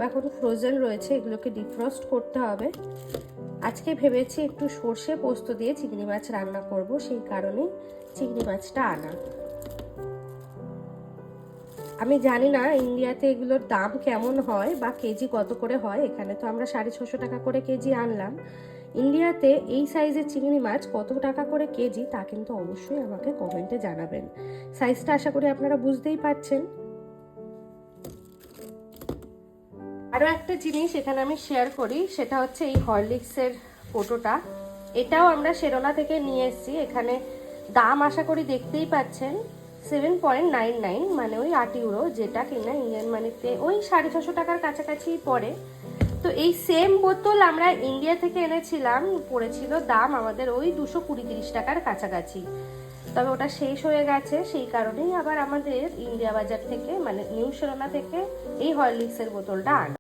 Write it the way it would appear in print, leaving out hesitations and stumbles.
এখন ফ্রোজেন রয়েছে, এগুলোকে ডিফ্রস্ট করতে হবে। আজকে ভেবেছি একটু সর্ষে পোস্ত দিয়ে চিংড়ি মাছ রান্না করব, সেই কারণে চিংড়ি মাছটা আনা। আমি জানি না ইন্ডিয়াতে এগুলোর দাম কেমন হয় বা কেজি কত করে হয়। এখানে তো আমরা 650 টাকা করে কেজি আনলাম। ইন্ডিয়াতে এই সাইজের চিংড়ি মাছ কত টাকা করে কেজি তা কিন্তু অবশ্যই আমাকে কমেন্টে জানাবেন। সাইজটা আশা করি আপনারা বুঝতেই পারছেন। আরও একটা জিনিস এখানে আমি শেয়ার করি, সেটা হচ্ছে এই হরলিক্সের ফটোটা। এটাও আমরা শেরোনা থেকে নিয়ে এসেছি। এখানে দাম আশা করি দেখতেই পাচ্ছেন, 7.99, মানে ওই 8 ইউরো, যেটা কিনা ইন্ডিয়ান মানিতে ওই 650 টাকার কাছাকাছি পড়ে। তো এই সেম বোতল আমরা ইন্ডিয়া থেকে এনেছিলাম, পড়েছিল দাম আমাদের ওই 220-30 টাকার কাছাকাছি। তবে ওটা শেষ হয়ে গেছে, সেই কারণেই আবার আমাদের ইন্ডিয়া বাজার থেকে, মানে নিউ শেরোনা থেকে এই হরলিক্সের বোতলটা আনা।